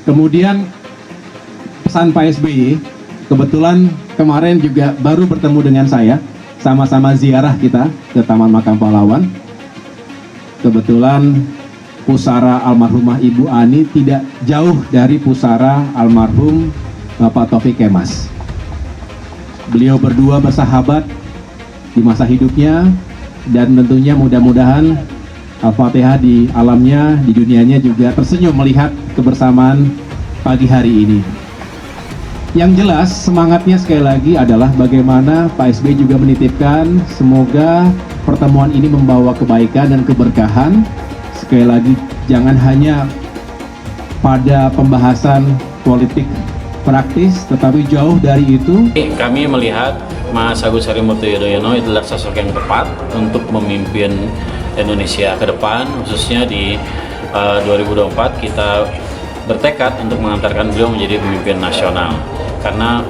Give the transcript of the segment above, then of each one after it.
Kemudian pesan Pak SBY, kebetulan kemarin juga baru bertemu dengan saya, sama-sama ziarah kita ke Taman Makam Pahlawan. Kebetulan pusara almarhumah Ibu Ani tidak jauh dari pusara almarhum Bapak Taufik Kemas. Beliau berdua bersahabat di masa hidupnya, dan tentunya mudah-mudahan Al-Fatihah di alamnya, di dunianya juga tersenyum melihat kebersamaan pagi hari ini. Yang jelas semangatnya sekali lagi adalah bagaimana Pak SBY juga menitipkan semoga pertemuan ini membawa kebaikan dan keberkahan. Sekali lagi jangan hanya pada pembahasan politik praktis, tetapi jauh dari itu. Kami melihat Mas Agus Harimurti Yudhoyono adalah sosok yang tepat untuk memimpin Indonesia ke depan, khususnya di 2024 kita bertekad untuk mengantarkan beliau menjadi pemimpin nasional, karena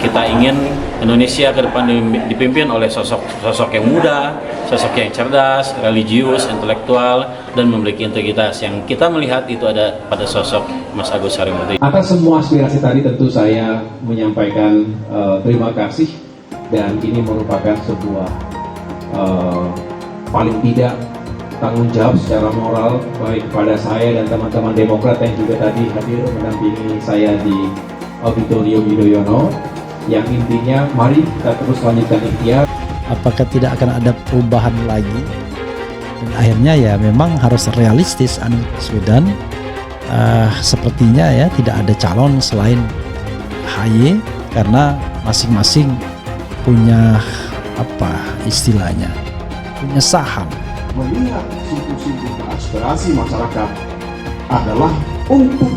kita ingin Indonesia ke depan dipimpin oleh sosok yang muda, sosok yang cerdas, religius, intelektual, dan memiliki integritas. Yang kita melihat itu ada pada sosok Mas Agus Harimurti. Atas semua aspirasi tadi tentu saya menyampaikan terima kasih, dan ini merupakan sebuah paling tidak tanggung jawab secara moral baik kepada saya dan teman-teman Demokrat yang juga tadi hadir mendampingi saya di Auditorium Yudhoyono, yang intinya mari kita terus lanjutkan ikhtiar. Apakah tidak akan ada perubahan lagi? Dan akhirnya ya memang harus realistis. Anies Baswedan sepertinya ya tidak ada calon selain AHY, karena masing-masing punya apa istilahnya, punya saham. Melihat sungguh-sungguh aspirasi masyarakat adalah untuk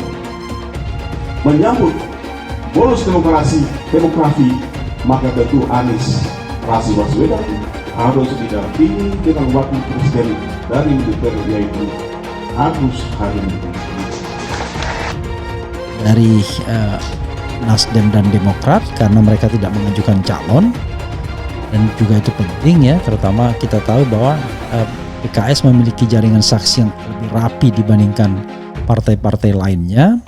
menyambut bonus demografi, maka tentu Anies Rashid Baswedan harus didampingi dengan wakil presiden dari militer, yaitu Agus Harimurti. Dari Nasdem dan Demokrat, karena mereka tidak mengajukan calon, dan juga itu penting ya, terutama kita tahu bahwa PKS memiliki jaringan saksi yang lebih rapi dibandingkan partai-partai lainnya.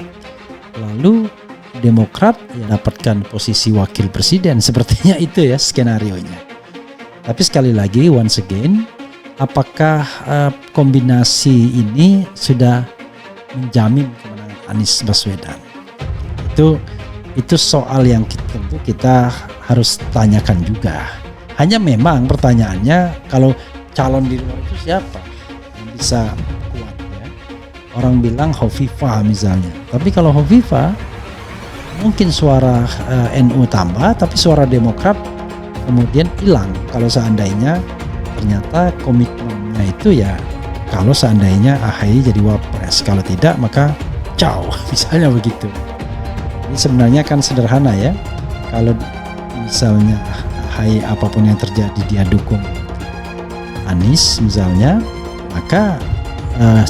Lalu Demokrat ya dapatkan posisi wakil presiden, sepertinya itu ya skenarionya. Tapi sekali lagi, once again, apakah kombinasi ini sudah menjamin kemenangan Anies Baswedan? Itu soal yang tentu kita harus tanyakan juga. Hanya memang pertanyaannya, kalau calon di luar itu siapa yang bisa kuat ya? Orang bilang Hovifah misalnya, tapi kalau Hovifah mungkin suara NU tambah, tapi suara Demokrat kemudian hilang kalau seandainya ternyata komitmennya itu ya, kalau seandainya AHY jadi wapres, kalau tidak maka ciao misalnya begitu. Ini sebenarnya kan sederhana ya, kalau misalnya AHY apapun yang terjadi dia dukung Anies misalnya, maka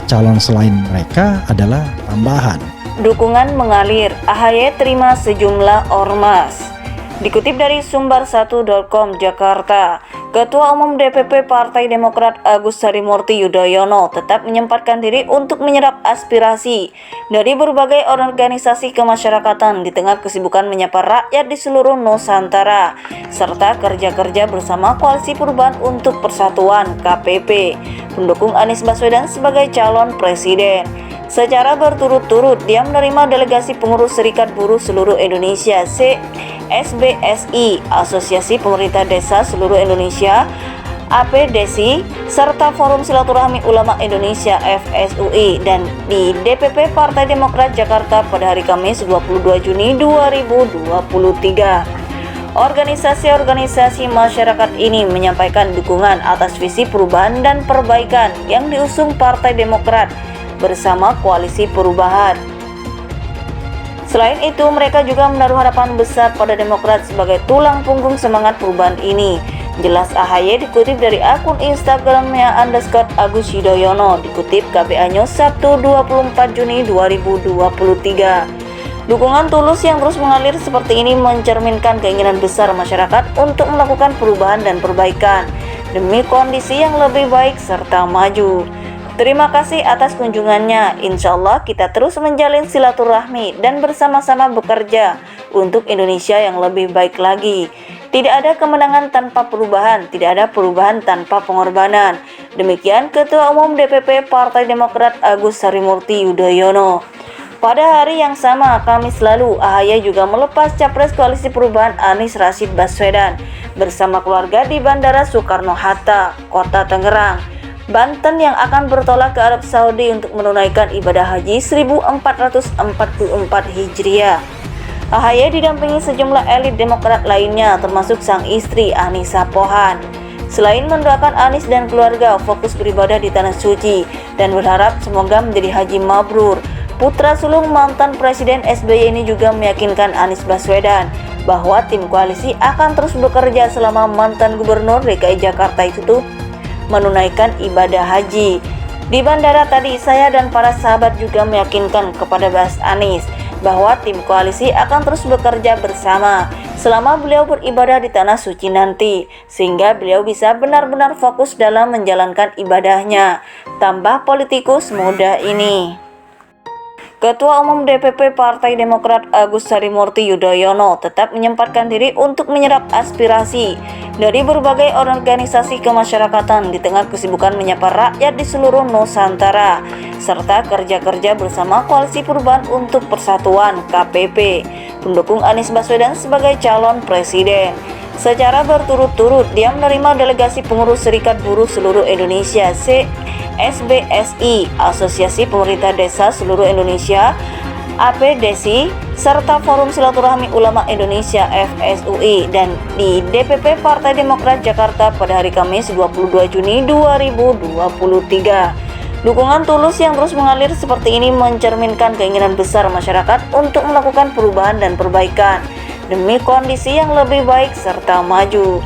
calon selain mereka adalah tambahan. Dukungan mengalir, AHY terima sejumlah ormas. Dikutip dari sumber1.com Jakarta, Ketua Umum DPP Partai Demokrat Agus Harimurti Yudhoyono tetap menyempatkan diri untuk menyerap aspirasi dari berbagai organisasi kemasyarakatan di tengah kesibukan menyapa rakyat di seluruh Nusantara, serta kerja-kerja bersama Koalisi Perubahan untuk Persatuan (KPP) pendukung Anies Baswedan sebagai calon presiden. Secara berturut-turut, dia menerima delegasi pengurus Serikat Buruh Seluruh Indonesia (SBSI), Asosiasi Pemerintah Desa Seluruh Indonesia (APDSI), serta Forum Silaturahmi Ulama Indonesia (FSUI), dan di DPP Partai Demokrat Jakarta pada hari Kamis 22 Juni 2023. Organisasi-organisasi masyarakat ini menyampaikan dukungan atas visi perubahan dan perbaikan yang diusung Partai Demokrat bersama Koalisi Perubahan. Selain itu, mereka juga menaruh harapan besar pada Demokrat sebagai tulang punggung semangat perubahan ini. Jelas AHY dikutip dari akun Instagramnya _Agus Yudhoyono, dikutip KBA News Sabtu 24 Juni 2023. Dukungan tulus yang terus mengalir seperti ini mencerminkan keinginan besar masyarakat untuk melakukan perubahan dan perbaikan demi kondisi yang lebih baik serta maju. Terima kasih atas kunjungannya. Insya Allah kita terus menjalin silaturahmi dan bersama-sama bekerja untuk Indonesia yang lebih baik lagi. Tidak ada kemenangan tanpa perubahan, tidak ada perubahan tanpa pengorbanan. Demikian Ketua Umum DPP Partai Demokrat Agus Harimurti Yudhoyono. Pada hari yang sama, Kamis lalu, AHY juga melepas Capres Koalisi Perubahan Anies Rashid Baswedan bersama keluarga di Bandara Soekarno-Hatta, Kota Tangerang, Banten yang akan bertolak ke Arab Saudi untuk menunaikan ibadah haji 1444 Hijriah. AHY didampingi sejumlah elit Demokrat lainnya termasuk sang istri Anissa Pohan. Selain mendoakan Anies dan keluarga fokus beribadah di Tanah Suci dan berharap semoga menjadi haji mabrur, putra sulung mantan Presiden SBY ini juga meyakinkan Anies Baswedan bahwa tim koalisi akan terus bekerja selama mantan Gubernur DKI Jakarta itu menunaikan ibadah haji. Di bandara tadi, saya dan para sahabat juga meyakinkan kepada Mas Anies bahwa tim koalisi akan terus bekerja bersama selama beliau beribadah di Tanah Suci nanti, sehingga beliau bisa benar-benar fokus dalam menjalankan ibadahnya, tambah politikus muda ini. Ketua Umum DPP Partai Demokrat Agus Harimurti Yudhoyono tetap menyempatkan diri untuk menyerap aspirasi dari berbagai organisasi kemasyarakatan di tengah kesibukan menyapa rakyat di seluruh Nusantara, serta kerja-kerja bersama Koalisi Perubahan untuk Persatuan (KPP) pendukung Anies Baswedan sebagai calon presiden. Secara berturut-turut, dia menerima delegasi pengurus Serikat Buruh Seluruh Indonesia (SBSI), Asosiasi Pemerintah Desa Seluruh Indonesia (APDSI), serta Forum Silaturahmi Ulama Indonesia (FSUI), dan di DPP Partai Demokrat Jakarta pada hari Kamis 22 Juni 2023. Dukungan tulus yang terus mengalir seperti ini mencerminkan keinginan besar masyarakat untuk melakukan perubahan dan perbaikan demi kondisi yang lebih baik serta maju.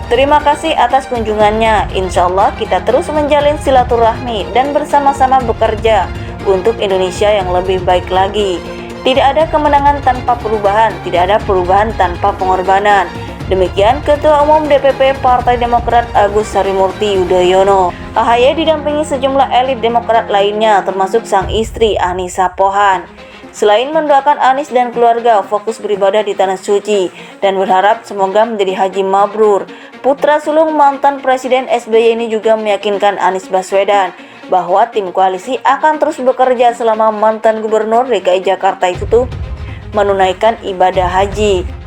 Terima kasih atas kunjungannya. Insya Allah kita terus menjalin silaturahmi dan bersama-sama bekerja untuk Indonesia yang lebih baik lagi. Tidak ada kemenangan tanpa perubahan, tidak ada perubahan tanpa pengorbanan. Demikian Ketua Umum DPP Partai Demokrat Agus Harimurti Yudhoyono. AHY didampingi sejumlah elit Demokrat lainnya termasuk sang istri Anissa Pohan. Selain mendoakan Anies dan keluarga fokus beribadah di Tanah Suci dan berharap semoga menjadi haji mabrur, putra sulung mantan Presiden SBY ini juga meyakinkan Anies Baswedan bahwa tim koalisi akan terus bekerja selama mantan Gubernur DKI Jakarta itu menunaikan ibadah haji.